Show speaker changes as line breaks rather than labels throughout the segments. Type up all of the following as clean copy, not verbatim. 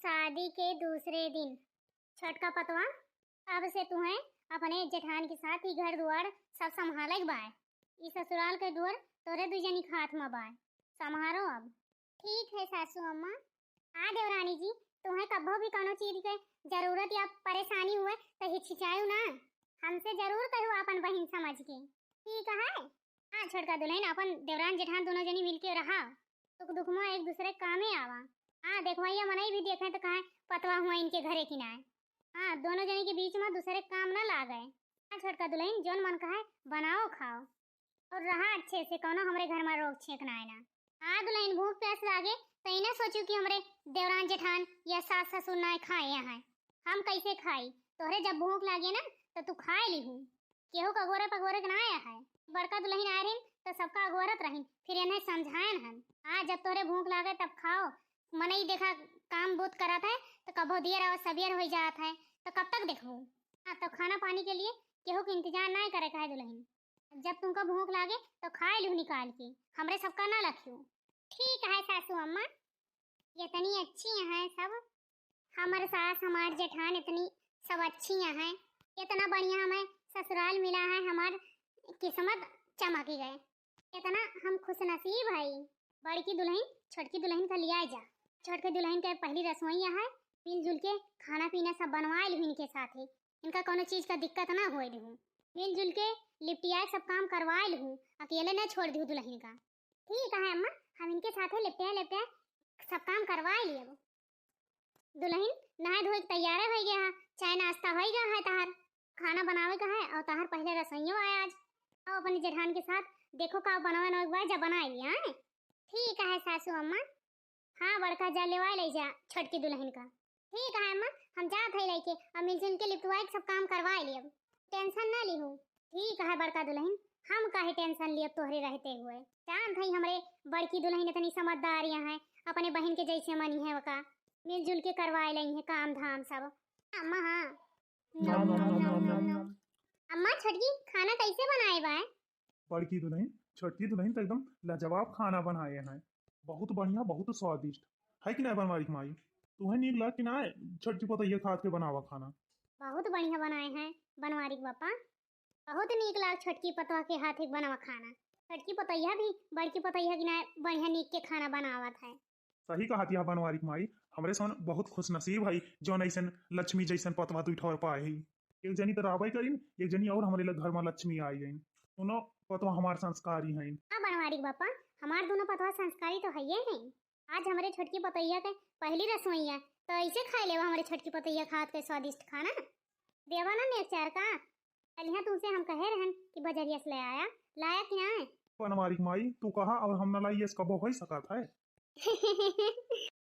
शादी के दूसरे दिन छोटका पतवा अब से तुम्हें अपने जेठान के साथ ही घर दुआर सब संभाले बाय। इस ससुराल के दुआर तोरे दुजनी हाथ में बाय, संभारो अब। ठीक है सासू अम्मा। हाँ देवरानी जी, तुम्हें कभी भी कोनो चीज के जरूरत या परेशानी हुए तो हिचकिचायू ना, हमसे जरूर कहो अपन बहन समझ के। ठीक है। हाँ छोटका दुल्हन, अपन देवरान जेठान दोनों जनी मिलके रहा सुख दुख में एक दूसरे कामे आवा। हाँ देखवाइया मनई भी देखे तो कहे पतवा हुआ इनके घरे की ना। हाँ दोनों जने के बीच में दूसरे काम ना ला गए। हाँ छोटका दुल्हन, जोन मन कहे बनाओ खाओ और रहा अच्छे से, कोनो हमारे घर में रोक छेक ना आना। हाँ दुल्हन, भूख प्यास लागे तो ही ना सोचू कि हमारे देवरान जेठान या सास ससुर ना खाए यहाँ, हम कैसे खाई। तोहरे जब भूख लागे ना तो तू खाए लीहू, केहू का गोरे पगोरे ना आया है। बड़का दुल्हन आए रही तो सबका अगोरत रही, फिर इन्हें समझाएन हम। हाँ जब तोरे भूख लागे तब खाओ, मनई देखा काम बहुत करत है तो कबो देर और सबेर हो जात है तो कब तक देखबू। हाँ तो खाना पानी के लिए केहू के इंतजार ना करे कहे दुल्हन, जब तुमको भूख लागे तो खाए लू निकाल के, हमरे सबका ना रखियो। ठीक है सासू अम्मा, इतनी अच्छी हैं सब, हमारे सास हमारे जेठान इतनी सब अच्छी हैं, इतना बढ़िया हमें ससुराल मिला है, हमार किस्मत चमक गए, इतना हम खुश नसीब है। बड़की दुल्हन छोटकी दुल्हन का लिया जा, छोटकी दुल्हन के पहली रसोईया है, मिलजुल के खाना पीना सब बनवा लू इनके साथ ही, इनका कोनो चीज का दिक्कत ना हो लू, मिलजुल के लिपटिया सब काम करवा लू, अकेले ना छोड़ दू दुल्हन का। ठीक है अम्मा, हम इनके साथ ही लिपटिया लिपटिया सब काम करवा लिए। दुल्हन नहा धोए तैयार हो गया, चाय नाश्ता हो गया है, तहार खाना बनावे का है और तहार पहले रसोईया आया आज, और अपने जेठान के साथ देखो का बनावे ना एक बार जब बना लिया है। ठीक है सासू अम्मा। हाँ बड़का जा लेवा ले जा छोटकी दुल्हन का। ठीक है अम्मा, हम जात है लेके, अब मिलजुल के लिपटवाई सब काम करवा लिए, टेंशन ना लीहू। ठीक है बड़का दुल्हन, हम काहे टेंशन लिए तोहरे रहते हुए, जानत है हमरे बड़की दुल्हन इतनी समझदारियां हैं, अपने बहन के जैसे मनी है वका, मिलजुल के करवाए लई है काम धाम सब। अम्मा हाँ अम्मा, छोटकी खाना कैसे बनाए बा?
बड़की दुल्हन छोटकी दुल्हन तो एकदम लाजवाब खाना बनाए हैं, बहुत बढ़िया बहुत स्वादिष्ट है कि नहीं बनवारी माई? तुम्हें नीक लग कि ना छोटकी पतैया खाद के बनावा खाना?
बहुत बढ़िया बनाए हैं बनवारी पापा, बहुत नीक लाग छोटकी पतवा के हाथ एक बनावा खाना। छोटकी पतैया भी बड़की पतैया की ना बढ़िया नीक के खाना बनावत है।
सही कहा थी बनवारी माई, हमरे सन बहुत खुश नसीब है जौन ऐसन लक्ष्मी जैसन पतवा तू ठहर पाए ही। एक जनी तो राबई करी, एक जनी और हमारे घर में लक्ष्मी आई गई, दोनों पतवा हमारे संस्कारी हैं।
हाँ बनवारी पापा, हमारे दोनों पतवा संस्कारी तो है ही हैं। आज हमारे छोटकी पतैया के पहली रसोईया तो ऐसे खाए लेवा हमारे छोटकी पतैया खाद के स्वादिष्ट खाना देवा ना नेचार का। अलिहा तुमसे हम कहे रहन कि बजरिया से ले आया, लाया कि ना?
बनवारी माई तू कहा और हम न लाई कबो हो सकता है।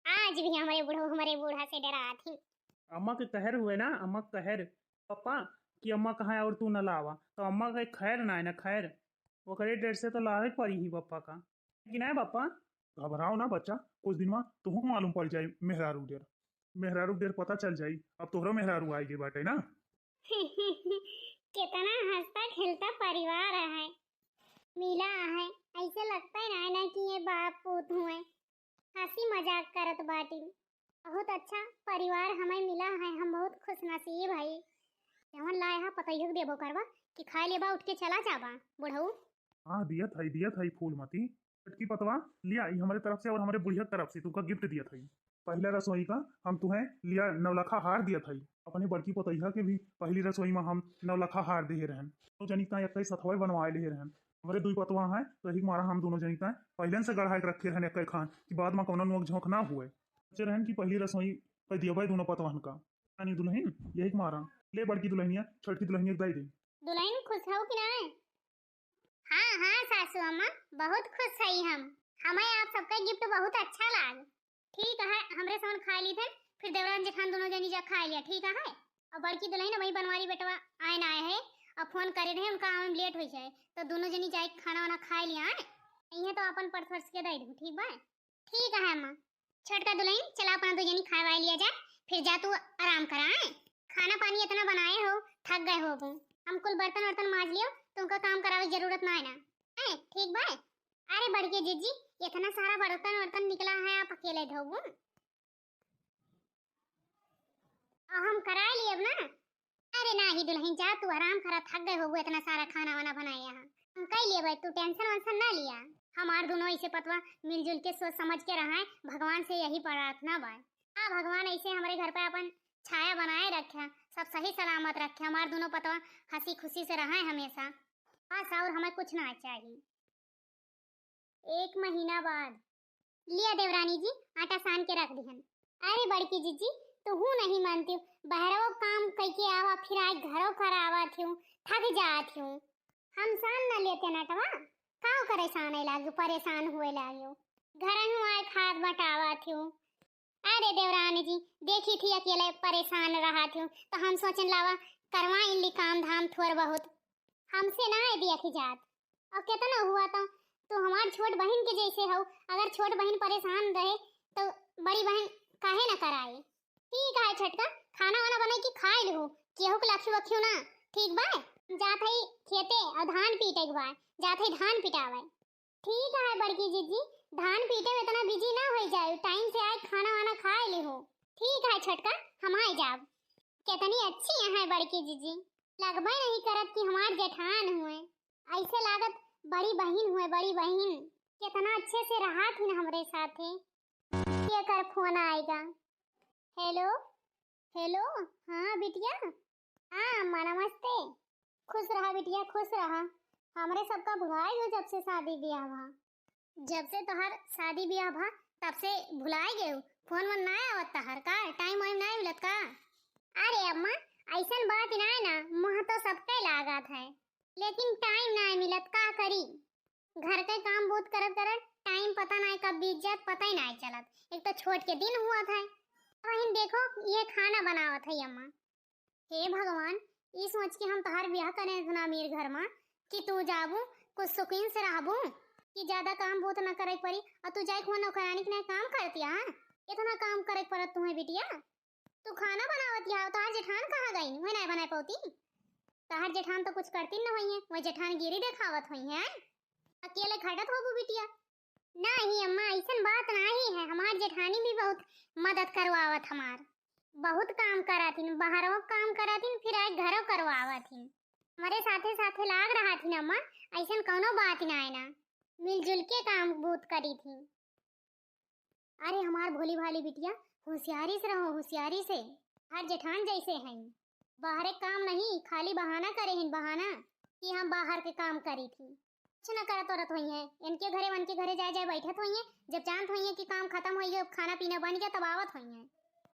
आज भी हमारे बूढ़ा से डरा थी।
अम्मा के कहर हुए ना, अम्मा कहर पापा कि अम्मा कहाँ है और तू न लावा, तो अम्मा का खैर ना है ना, खैर वो करे डेढ़ से तो लावे पड़ी ही पापा का कि ना पापा।
घबराओ ना बच्चा, कुछ दिन में तुमको मालूम पड़ जाये मेहरारू डेर पता चल जाये, अब तोहरो मेहरारू आएगी बाटे ना।
कितना हंसता खेलता परिवार है, मिला है, ऐसे लगता है ना कि ये बाप पूत हुए, हंसी मजाक करत बाटी। बहुत अच्छा परिवार हमें मिला है, हम बहुत खुश नसीब है। जवन लाया है पतैया देबो करवा कि खाए लेबा उठ के चला जाबा बुढ़ऊ।
हाँ दिया था फूलमती, छोटकी पतवा लिया हमारे तरफ से और हमारे बुढ़िया तरफ से तुमका गिफ्ट दिया था। पहला रसोई का हम तुम्हें लिया नवलखा हार दिया था, अपने बड़की पतैया के भी पहली रसोई में हम नवलखा हार दे रहन, तो जनिता एक सथवे बनवाए ले रहन। हमारे दुई पतवा है तो यही मारा हम दोनों जनिता पहले से गढ़ा के रखे रहन एक खान कि बाद में कोनो नोक झोंक ना हुए, रहन की पहली रसोई पे दिया दोनों पतवान का। यानी दुल्हन यही मारा ले बड़की दुल्हनिया छोटकी दुल्हनिया दे दे।
दुल्हन खुश हो कि ना? हाँ सासू अम्मा, बहुत खुश है हम, हमें आप सबका गिफ्ट बहुत अच्छा लाग। ठीक है, हमरे सामान खा ली थे, फिर देवरान जेठान दोनों जनी जा खा लिया। ठीक है, और बड़की दुल्हन वही बनवारी बेटवा आए ना आए है, अब फोन करे रहे उनका आने में लेट हो जाए तो दोनों जनी जाए खाना वाना खा लिया है, यही तो अपन परस के दे दू। ठीक बा? ठीक है अम्मा। छोटका दुल्हन चला अपना दो जनी खावा लिया जाए, फिर जा तू आराम करा, खाना पानी इतना बनाए हो थक गए हो, हम कुल बर्तन वर्तन मांज लियो, तुमका काम करावे की जरूरत ना है ना। ठीक बा? अरे बड़के जीजी, इतना सारा बर्तन वर्तन निकला है, आप अकेले धोबू? हम करा लिए अब ना। अरे नहीं दुल्हन जा, तू आराम करा, थक गए हो इतना सारा खाना वाना बनाए यहाँ। हम कह लिए भाई, तू टेंशन वेंशन ना लिया। हमार दोनों ऐसे पतवा मिलजुल के सोच समझ के रहा है, भगवान से यही प्रार्थना बा। हाँ भगवान ऐसे हमारे घर पे अपन छाया बनाए रखे, सब सही सलामत रखे, हमार दोनों पतवा हंसी खुशी से रहे हमेशा। बस और हमें कुछ ना चाहिए। 1 महीना बाद लिया देवरानी जी, आटा सान के रख दिहन। अरे बड़की जीजी तू नहीं मानती हूँ, बहरों काम करके आवा, फिर आज घरों करावा थी, थक जाती हूँ। हम सान न लेते नटवा, काव करे साने लागू, परेशान हुए लागू, घर हूँ आए खाद बटावा थी। अरे देवरानी जी देखी थी अकेले परेशान रहा थी, तो हम सोचन लावा करवा इल्ली काम धाम थोड़ बहुत, हमसे ना दिया की जात। और कितना हुआ तो हमार छोट बहन के जैसे हो, अगर छोट बहन परेशान रहे तो बड़ी बहन काहे ना कराए। ठीक है छटका, खाना वाना बनाई कि खाए लहू, केहू के लाखी वखियो ना, ठीक बा। जात है खेते और धान पीटे के बा, जात है धान पिटावे। ठीक है बड़की जीजी, धान पीटे में इतना बिजी ना हो जाए, टाइम से आए खाना वाना खाए लहू। ठीक है छटका, हम आए जाब। कितनी अच्छी है बड़की जीजी, लगभग नहीं करत कि हमार जेठान हुए, ऐसे लागत बड़ी बहन हुए, बड़ी बहन। कितना अच्छे से रहा थी ना हमारे साथे। ये कर फोन आएगा। हेलो हेलो, हाँ बिटिया, हाँ अम्मा नमस्ते। खुश रहा बिटिया, खुश रहा। हमारे सबका भुलाए हो जब से शादी ब्याह भा, जब से तोहर शादी ब्याह भा तब से भुलाए गए। फोन वन ना आवत तहर का, टाइम वाइम ना मिलत का। अरे अम्मा ऐसन बात ना है ना, मुँह तो सबके लागत है, लेकिन टाइम ना मिलत, का करी। घर के काम बहुत करत करत टाइम पता ना कब बीत जात, पता ही ना चलत। एक तो छोट के दिन हुआ था, वहीं देखो ये खाना बनावत है अम्मा। हे भगवान, ये सोच के हम तहार ब्याह करे इतना अमीर घर में कि तू जाबू कुछ सुकून से रहबू, कि ज्यादा काम बहुत ना करे पड़ी, और तू जाए को नौकरानी के काम करती है। इतना काम करे पड़त तुम्हें बिटिया। तू खाना बनावत है, तहार जेठान कहाँ गई, वह नहीं बनाए पौती। तहार जेठान तो कुछ करती न हुई है, वह जेठान गिरी दिखावत हुई है, अकेले खटत होबू बिटिया। नहीं अम्मा ऐसन बात नहीं है, हमार जेठानी भी बहुत मदद करवावत, हमार बहुत काम करातीन, बाहरों काम करातीन, फिर आज घरों करवावतीन। हमारे साथे साथे लाग रहा थी ना अम्मा, ऐसन कौनो बात ना है ना, मिलजुल के काम बहुत करी थी। अरे हमार भोली भाली बिटिया, होशियारी से रहो, होशियारी से। हर जेठान जैसे हैं, बाहर काम नहीं, खाली बहाना करे हैं, बहाना कि हम बाहर के काम करी थी। कुछ ना करत औरत हुई है, इनके घरे मन के घरे जाए जाए बैठत हुई है, जब जानत हुई है कि काम खत्म हो गया, खाना पीना बन गया, तब आवत हुई है।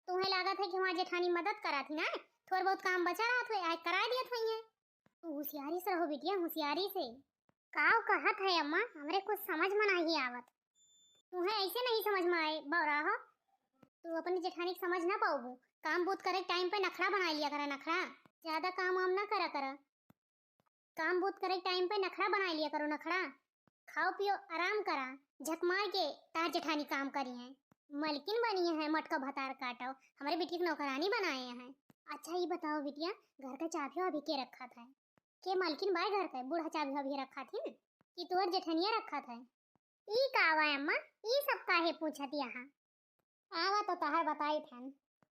तुम्हें लागत है कि हमारी जेठानी मदद करा थी ना, थोड़ा बहुत काम बचा रहा था, आज करा दिया हुई है। तो होशियारी से रहो बिटिया, होशियारी से। काव कहत है अम्मा, हमरे कुछ समझ में नहीं आवत। तुम्हें ऐसे नहीं समझ में आए बौरा हो, तू अपनी जेठानी की समझ ना पाओगू। काम बहुत करे टाइम पे नखरा बना लिया करा, नखरा ज्यादा काम वाम ना करा करा, काम बहुत करे टाइम पे नखरा बना लिया करो, नखरा। खाओ पियो आराम करा, झक मार के तार जेठानी काम करी है, मलकिन बनी है, मटका भतार काटो, हमारे बेटी की नौकरानी बनाए हैं। अच्छा ये बताओ बिटिया, घर का चाबी अभी के रखा था, के मलकिन बाय घर का बूढ़ा चाबी अभी रखा थी कि तोर जेठनिया रखा था। ई कावा अम्मा, ई सब काहे पूछत यहाँ। आवा तो तहार बताई थन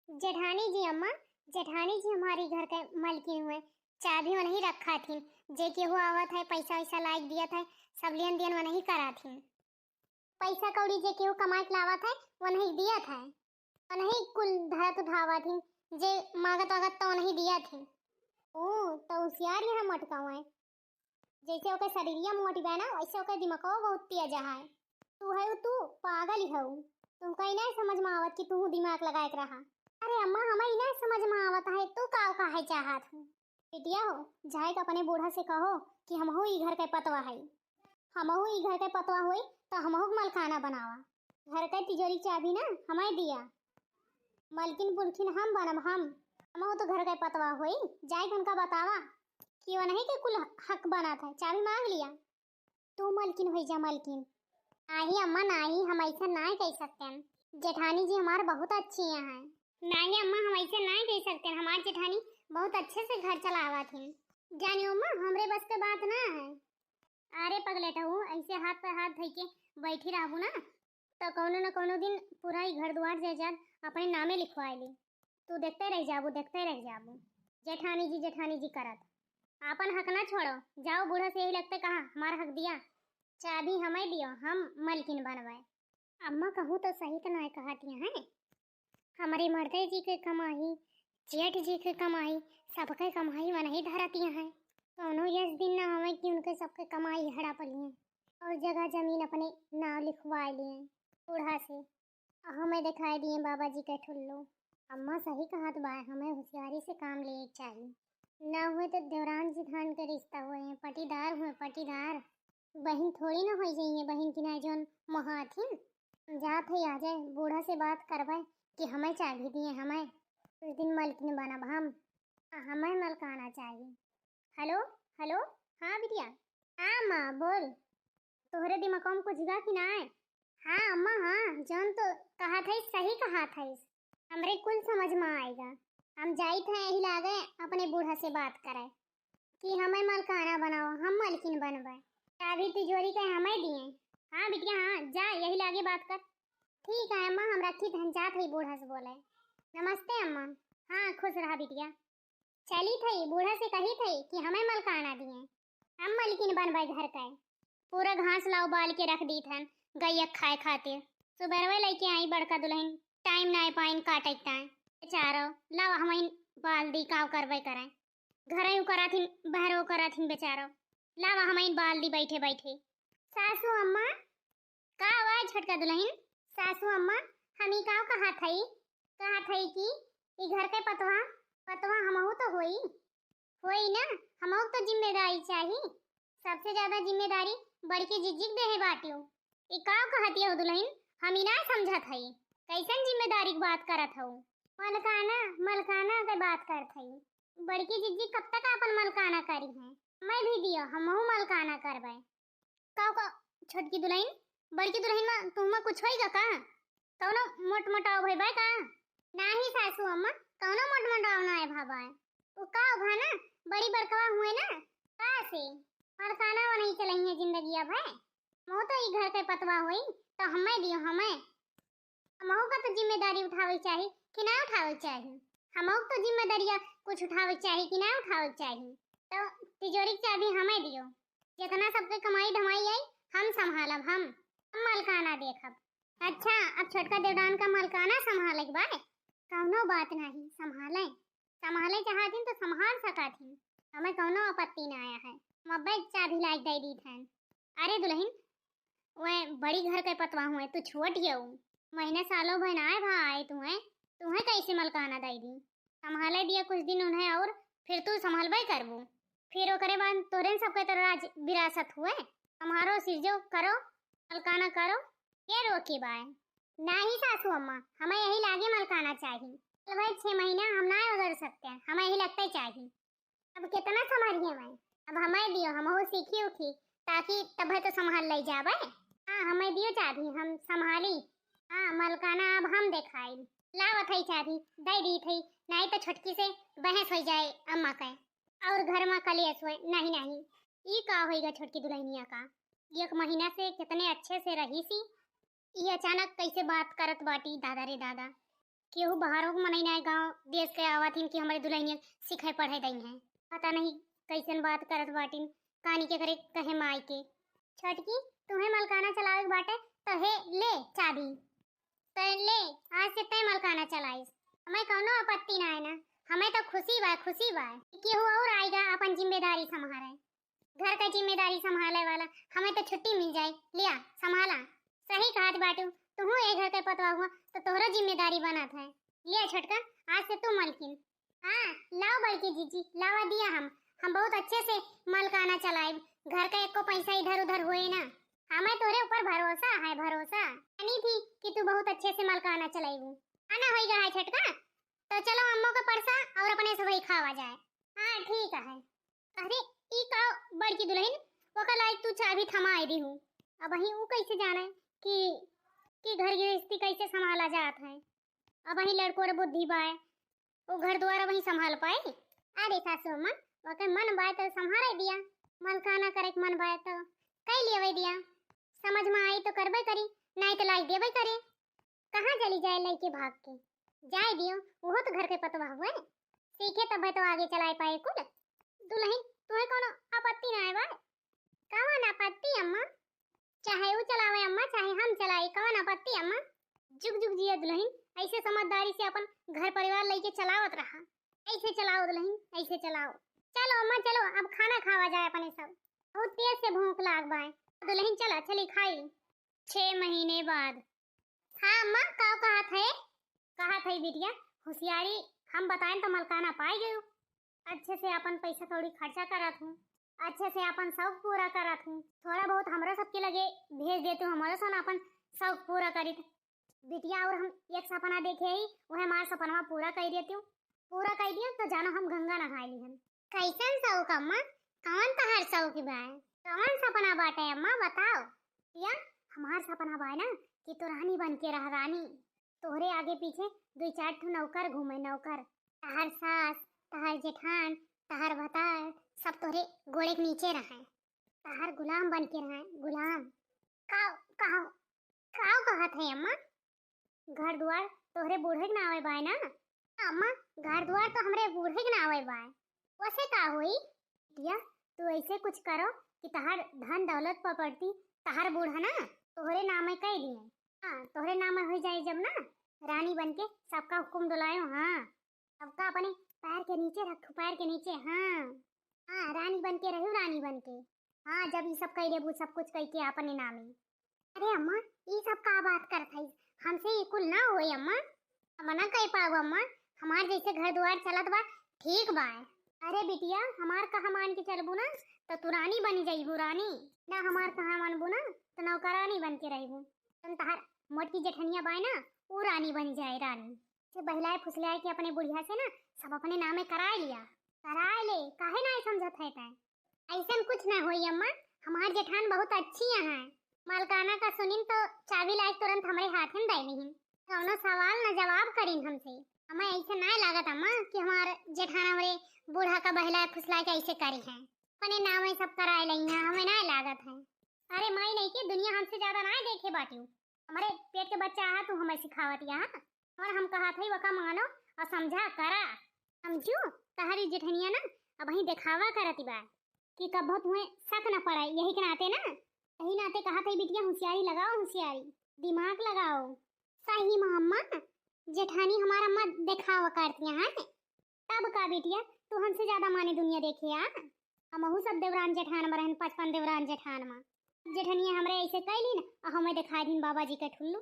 जेठानी जी अम्मा, जेठानी जी हमारी घर के मलकिन हुए, चाबी वो नहीं रखा थी, जे के हुआ आवत है पैसा वैसा लाइक दिया था, सब लेन देन वो नहीं करा थी, पैसा कौड़ी जे के कमा के लावा था वो नहीं दिया था, वो नहीं कुल धरत उठावा थी, जे मांगत वागत तो नहीं दिया थी। ओ तो होशियार यहाँ मटका हुआ है, जैसे ओके शरीरिया मोटी बना वैसे ओके दिमागो बहुत तेज है। तू है तू पागल है, तुम कहीं नहीं समझ में आवत कि तू दिमाग लगाए रहा। अरे अम्मा हमें नहीं समझ में आवत है, तू का है चाहत हूँ। बेटिया हो जाए तो अपने बूढ़ा से कहो कि हम हो घर के पतवा है, हम हो घर के पतवा हुई तो हम मलखाना बनावा, घर के तिजोरी चाबी ना हमें दिया, मलकिन पुलकिन हम बनब, हम हो तो घर के पतवा हुई, जाए उनका बतावा कि वो नहीं के कुल हक बना था, चाबी मांग लिया, तू मलकिन हो जा मलकिन। नहीं अम्मा नहीं, हम ऐसा नहीं कह सकते हैं, जेठानी जी हमारे बहुत अच्छी हैं। नहीं अम्मा हम ऐसे नहीं कह सकते, हमारी जेठानी बहुत अच्छे से घर चलावा थी। जानी अम्मा हमरे बस के बात ना है। अरे पगलेटा हूँ, ऐसे हाथ पे हाथ धइ के बैठी रहबू ना तो कौनो न कौनो दिन पूरा ही घर द्वार जायदाद अपने नामे लिखवाए ली। तू देखते रह जाबू जेठानी जी करत आपन हक ना छोड़ो। जाओ बूढ़ा से यही लगते कहा हमारा हक दिया, चाबी हमें दियो, हम मलकिन बनवाए। अम्मा कहूँ तो सही तो नहीं कहती हैं। हमारे मर्दे जी के कमाई, जेठ जी के कमाई, सबके कमाई वह नहीं धरती हैं। कौनो यस दिन ना हमें कि उनके सबके कमाई हड़प लिए और जगह जमीन अपने नाम लिखवा लिए बूढ़ा से। हमें दिखाई दिए बाबा जी के ठुल्लू। अम्मा सही कहत बा, हमें होशियारी से काम लिए चाहिए। ना हुए तो देवरान जी धान के रिश्ता हुए हैं, पटीदार हुए पटीदार। बहन थोड़ी ना हो जाइए, बहन की ना जोन महाथिन जात है आ जाए बूढ़ा से बात करवाए कि हमें चाबी दिए, हमें उस दिन मलकिन बनब हम, हमें मलकाना चाहिए। हेलो हेलो, हाँ बिटिया। हाँ माँ बोल, तोहरे दिमाग में कुछ गा कि ना है? हाँ अम्मा हाँ, जोन तो कहा था सही कहा था, हमरे कुल समझ में आएगा। हम जाई थे यही लागे अपने बूढ़ा से बात करे कि हमें मलकाना बनाओ, हम मलकिन बनवाए, चाबी तिजोरी के हमें दिए। हाँ बिटिया हाँ, जा यही लागे बात कर। ठीक है अम्मा, हम रखी धन जात है बूढ़ा से बोले। नमस्ते अम्मा। हाँ खुश रहा बिटिया। चली थी बूढ़ा से कही थी कि हमें मलकाना दिए, हम मलकिन बनवाए घर का। पूरा घास लाओ बाल के रख दी थन गैया खाए खातिर। सुबह लेके आई बड़का दुल्हन, टाइम ना पाइन काटे टाइम बेचारो। लाओ हम बाल दी काव करवे करें, घर यू करा थी बहरो करा थी बेचारो। लाओ हम बाल दी बैठे बैठे। सासू अम्मा का आवाज छोटका दुल्हन। सासू अम्मा हम ही काव कहा थई कि ई घर के पतवा हमहू तो होई ना, हमहू तो जिम्मेदारी चाहिए। सबसे ज्यादा जिम्मेदारी बड़की जिज्जिक देहे बाटियो। ई काव कहती हो दुल्हन, हम ही ना समझत हई, कैसन जिम्मेदारी की बात करत हो? मलकाना के बात करत हई। बड़की जिज्जी कब तक अपन मलकाना करी है? मैं भी दियो, हमहू मलकाना करबै। का छोटकी दुल्हन, बड़की दुल्हन में तुम कुछ होइगा का? कौनो मोटमोटाव भइबा का? नाही सासू अम्मा, कौनो मोटमोटाव ना है भाबा है। उ का भा ना बड़ी बड़कवा हुए ना, का से मलकाना वो नहीं चलई है जिंदगी अब है। मोह तो ई घर के पतवा होई तो हमें दियो, हमें हमहू का तो जिम्मेदारी उठावे चाहिए कि ना उठावे चाहिए? हमहू तो जिम्मेदारियां कुछ उठावे चाहिए कि ना उठावे चाहिए? तो तिजोरी की चाबी हमें दियो, जितना सबके कमाई धमाई आई हम संभालब, हम मलकाना देखब। अच्छा अब छोटका देवदान का मलकाना संभाले के बाय? कौनो बात नहीं, संभाले चाहती तो संभाल सकाथी, हमें कौनो आपत्ति ना आया है। मब्बे चाबी लाइक दे दी थन। अरे दुल्हन वे बड़ी घर के पतवा हुए, तू छोट हियो, महीने सालों भर आए भा आए तुम्हें कैसे मलकाना दे दी? संभाले दिया कुछ दिन उन्हें और फिर तू संभालबे करबू, फिर ओकरे बाद तोरे सबके तो राज विरासत हुए। हमारो सिरजो करो मलकाना करो, ये रोकी बाय? नहीं सासू अम्मा, हमें यही लागे मलकाना चाहिए। तो भाई 6 महीना हम ना उधर सकते हैं, हमें यही लगता ही चाहिए। अब कितना संभालिए मैं, अब हमें दियो, हम हो सीखी उखी ताकि तब तो संभाल ले जाबे। हाँ हमें दियो चाबी, हम संभाली। हाँ मलकाना अब हम देखाई। लावत है चाबी दे दी थी, नहीं तो छुटकी से बहस हो जाए अम्मा के और घर में कलेश हुए। नहीं ये का होएगा छोटकी दुल्हनिया का? 1 महीना से कितने अच्छे से रही सी, ये अचानक कैसे बात करत बाटी? दादा रे दादा, केहू बाहरों को मनई नहीं गाँव देश के आवतिन कि हमारे दुल्हनिया सिखाई पढ़ाई दई हैं, पता नहीं कैसन बात करत बाटिन, कहानी के करे कहे माई के। छटकी तुम्हें मलकाना चलावे बाटे तो हे ले चाबी, तो ले आज से तय मलकाना चलाइस, हमें कौनो आपत्ति ना है ना, हमें तो खुशी बा केहू और आएगा अपन जिम्मेदारी संभाले, घर का जिम्मेदारी संभाले वाला, हमें तो छुट्टी मिल जाए, लिया संभाला। सही कहत बाटू, तुहू एक घर के पतवा हुआ तो तोहरा जिम्मेदारी बनत है। लिया छटका आज से तू मलकिन। हाँ लाओ बड़की जीजी, लावा दिया हम बहुत अच्छे से मलकाना चलाए, घर का एको पैसा इधर उधर हुए ना, हमें तोरे ऊपर भरोसा है, भरोसा नहीं थी कि तू बहुत अच्छे से मलकाना चलाएबू। आना होइगा है छटका, तो चलो अम्मो का परसा और अपने से वही खावा जाए। हाँ ठीक है। अरे ई का बड़की दुल्हन ओका लाइक तू चाबी थमा आई दी हूँ, अब वही वो कैसे जाने कि घर गृहस्थी कैसे संभाला जात है? अब वही लड़कों रे बुद्धि बाय, वो घर द्वारा वही संभाल पाए? अरे सासू अम्मा ओके मन बाय तो संभाल दिया, मलकाना करे मन बाय तो कई लेवे दिया, समझ में आई तो करबे करी, नहीं तो लाई देवे करे। कहाँ चली जाए लइके भाग के? जाए दियो, वो तो घर के पतवा हुए सीखे तब तो आगे चलाए पाए कुल। दुल्हन तुम्हें कोनो आपत्ति ना है बा? कवन आपत्ति अम्मा? चाहे वो चलावे अम्मा चाहे हम चलाए, कवन आपत्ति अम्मा? जुग जुग जिया दुल्हन, ऐसे समझदारी से अपन घर परिवार लेके चलावत रहा। ऐसे चलाओ दुल्हन, ऐसे चलाओ। चलो अम्मा चलो, अब खाना खावा जाए अपने सब, बहुत तेज से भूख लाग बाए। दुल्हन चला चली खाई। 6 महीने बाद। हाँ अम्मा कहा थे बिटिया, होशियारी हम बताएं तो मलकाना पाई गयो। अच्छे से अपन पैसा थोड़ी खर्चा करत हूँ, अच्छे से अपन शौक पूरा करत हूँ, थोड़ा बहुत हमरा सबके लगे भेज देते हूँ, हमारे सन अपन शौक पूरा करी बिटिया। और हम एक सपना देखे ही वह हमारा सपना पूरा कर देती हूँ, पूरा कर दिया तो जानो हम गंगा नहाए लिहन। कैसन शौक अम्मा? कौन तहार शौक बा? कौन सपना बाटे अम्मा बताओ? या हमार सपना बा ना कि तो रानी बन के रह, रानी तोहरे आगे पीछे 2-4 ठो नौकर घूमे, नौकर तहार सास तहार जेठान तहार भतार सब तोहरे गोड़े के नीचे रहे, तहार गुलाम बन के रहे, गुलाम। काओ काओ काओ कहत है अम्मा? घर द्वार तोहरे बूढ़े के नावे बाय ना अम्मा? घर द्वार तो हमरे बूढ़े के नावे बाय, वैसे का होई बिटिया? तू ऐसे कुछ करो कि तहार धन दौलत प्रॉपर्टी तहार बूढ़ा ना तोहरे नामे कह दिए। हाँ तोहरे नामे हो जाए जब ना, रानी बनके सबका हुक्म डुलायो। हाँ सबका अपने पैर के नीचे रखो, पैर के नीचे। हाँ हाँ रानी बनके रहो, रानी बनके। हाँ जब ये सब कह देबू सब कुछ कह के अपने नामे। अरे अम्मा ये सब का बात करत है? हमसे ये कुल ना होई अम्मा, हम ना कह पाओ अम्मा, हमार जैसे घर द्वार चलत बा ठीक बा। अरे बिटिया हमार कहा मान के चलबू ना तो तू रानी बन जाइबू, रानी ना हमार कहा मानबू ना तो नौकरानी बन के रहबू। तुम तहार मोटकी जेठनिया बाय ना वो रानी बन जाए, रानी से बहलाए फुसलाए के अपने बुढ़िया से ना सब अपने नामे कराए लिया, कराए ले। काहे ना समझत है तय? ऐसा कुछ ना होई अम्मा, हमार जेठान बहुत अच्छी है। मालकाना का सुनिन तो चाबी लाए तुरंत हमारे हाथ में दे दीन, कौनो सवाल ना जवाब करीन हमसे। हमें ऐसे ना लागत अम्मा कि हमार जेठान हमारे बूढ़ा का बहलाए फुसलाए के ऐसे करी है, अपने नामे सब कराए लई है, हमें ना लागत है। अरे माई नहीं की दुनिया हमसे ज्यादा ना देखे बाटियो, हमारे पेट के बच्चा है तू हमें सिखावत यहाँ, और हम कहा थे वका मानो और समझा करा। समझू तहारी जेठनिया ना अब ही दिखावा करती बा कि कब तुम्हें शक न पड़े, यही के नाते ना, यही नाते कहा थे बिटिया होशियारी लगाओ, होशियारी दिमाग लगाओ। सही में अम्मा जेठानी हमारा अम्मा दिखावा करती हैं। तब का बिटिया तू हमसे ज्यादा माने दुनिया देखे आ, हमहू सब देवरान जेठान में रहन, 55 देवरान जेठान में। जेठनिया हमरे ऐसे कैली ना और हमें दिखा दिन बाबा जी का ठुल्लू।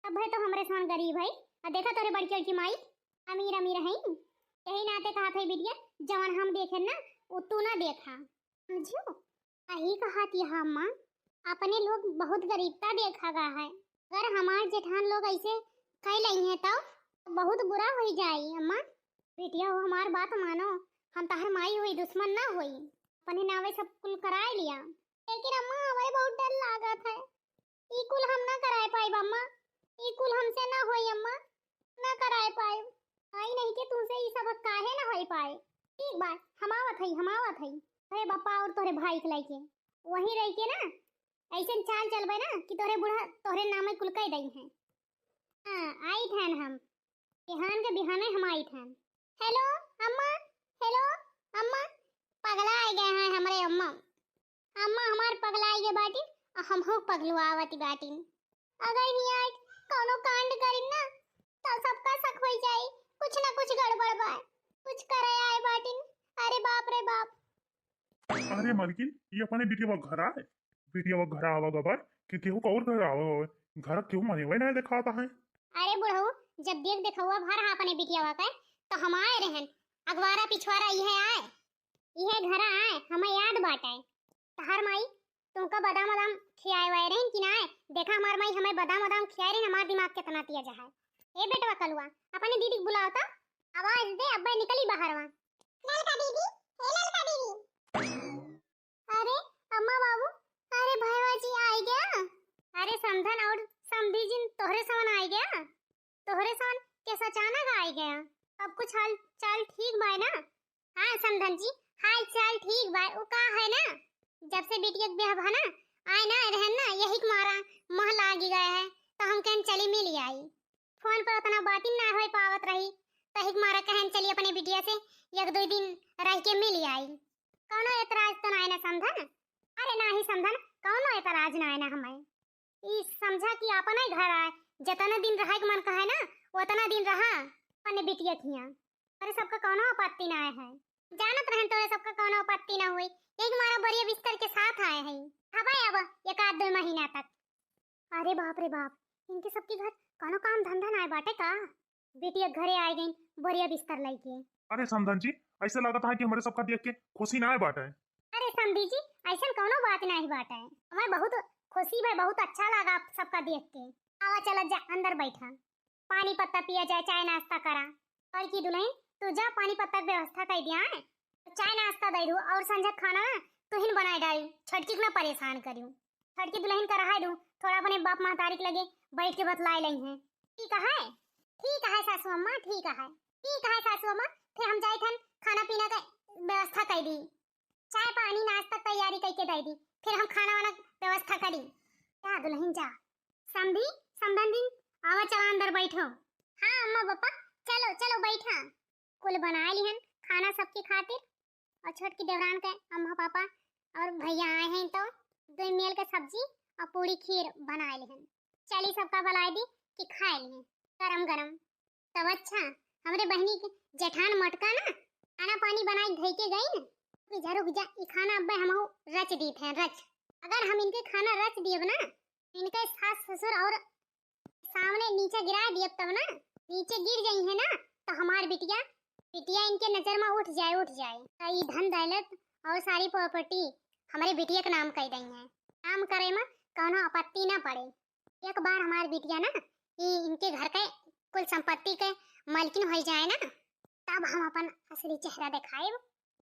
अब है तो हमरे सान गरीब है, और देखा तोरे बड़की की माई अमीर अमीर है, यही नाते कहा थे बिटिया जवन हम देखे ना वो तू ना देखा। समझो यही कहा थी अम्मा, अपने लोग बहुत गरीबता देखा गया है, अगर हमारे जेठान लोग ऐसे कह लई हैं तो बहुत बुरा हो जाए। अम्मा बिटिया वो हमार बात मानो, हम तहर माई हुई दुश्मन ना हुई, अपने नावे सब कुल कराए लिया। लेकिन अम्मा हमें बहुत डर लागत है, ई कुल हम ना कराए पाए अम्मा, ई कुल हमसे ना होई अम्मा, ना कराए पाए। आई नहीं के तुमसे ई सब काहे ना होई पाए। ठीक बात हमावत है अरे बापा और तोरे भाई के लेके वही रह के ना ऐसे चाल चलबे ना कि तोरे बूढ़ा तोरे नामे कुल कह दई हैं। हां आई थन हम बिहान के बिहाने हम आई थन। हेलो अम्मा, हेलो अम्मा, पगला आ गए हैं हमारे अम्मा, अम्मा हमार पगला आई गए बाटी और हम हो पगलुआवती बाटी। अगर ही आज कोनो कांड करिन ना तो सबका शक हो जाए, कुछ ना कुछ गड़बड़ बा, कुछ करे आए बाटी। अरे बाप रे बाप।
अरे मालकिन ये अपने बिटिया घर आए, बिटिया घर आवा गबर कि केहू कौर घर आवा घर क्यों मने वही ना दिखाता है।
अरे बुढ़ऊ जब देख देखुआ भर हा अपने बिटिया का तो हम आए रहन, अगवारा पिछवारा यह आए, यह घर आए हमें याद बाटे। तहार माई तुमका बादाम बादाम खियाए वाए रहन कि ना आए? देखा हमार माई हमें बादाम बादाम खियाए रहन, हमार दिमाग कितना तिया जहा। ए बेटवा कलुआ अपने दीदी को बुलाओ तो, आवाज दे अब्बा निकली बाहर वहां। ललका दीदी, ए ललका दीदी। अरे अम्मा बाबू, अरे भैया जी आ गया। अरे समधन और समधी जी तोहरे सवन आ गया, तोहरे सवन कैसा अचानक आ गया। अब कुछ हाल चाल ठीक बा ना? हाँ समधन जी हाल चाल ठीक बा, वो का है ना जब से बिटिया के ब्याह भा ना आए ना रहन ना यही मारा मह लाग गया है तो हम कहन चली मिल आई। फोन पर उतना बात ना हो पावत रही तहिक मारा कहन चली अपने बिटिया से एक दो दिन रह के मिल आई। कौनो एतराज तो ना है ना समझन। अरे ना ही समझन कौनो एतराज ना है ना हमें। ई समझा कि अपना ही घर आए जतना दिन रहे के मन कहे ना उतना दिन रहा अपने बिटिया थिया। अरे सबका कौनो आपत्ति ना है जानत रहन तो सबका कौनो आपत्ति ना हुई। एक मारा बढ़िया बिस्तर के साथ आए हैं हवा अब एक आध 2 महीना तक। अरे बाप रे बाप इनके सबके घर कौनो काम धंधा ना है बाटे का। बिटिया घरे आ गई बढ़िया बिस्तर लेके।
अरे समधन जी ऐसे लगता है कि हमारे सबका देख के खुशी ना है बाटे।
अरे समधी जी ऐसा कौनो बात नहीं बाटे हमें बहुत खुशी भाई बहुत अच्छा लगा आप सबका देख के। आवा चला जा अंदर बैठा पानी पत्ता पिया जाए चाय नाश्ता करा। और की दुल्हन तू जा पानी पत्ता की व्यवस्था कर दिया है चाय नाश्ता दे दू और संझा खाना ना तुहिन बनाए डाली छटकी को ना परेशान करूं। छटकी दुल्हन का रहा दू थोड़ा अपने बाप महतारी के लगे बैठ के बतलाए लई है। ठीक है सासू अम्मा ठीक है सासू अम्मा। फिर हम जाए थन खाना पीना का व्यवस्था कर दी चाय पानी नाश्ता तैयारी करके दे दी फिर हम खाना वाना व्यवस्था करी। क्या दुल्हन जा समधी समधन दिन आवा चला अंदर बैठो। हाँ अम्मा पापा चलो चलो बैठा कुल बना लिहन खाना सबके खातिर और छोटकी देवरान के अम्मा पापा और भैया आए हैं तो 2 मेल का सब्जी और पूरी खीर बना लिहन। चली सबका बुलाई दी कि खाए लिहन गरम गरम। तब अच्छा हमारे बहनी के जेठान मटका ना खाना पानी बनाई धई के गई ना रुक जा ई खाना अब हम रच दी थे रच। अगर हम इनके खाना रच दिए ना इनके सास ससुर और सामने नीचे गिरा दिए तब ना नीचे गिर गई है ना तो हमार बिटिया इनके नजर में उठ जाए तो ये धन दौलत और सारी प्रॉपर्टी हमारे बिटिया के नाम कर देंगे। नाम करे में कौनो आपत्ति ना पड़े। एक बार हमारी बिटिया ना इनके घर के कुल संपत्ति के मालकिन हो जाए ना तब हम अपन असली चेहरा दिखाए।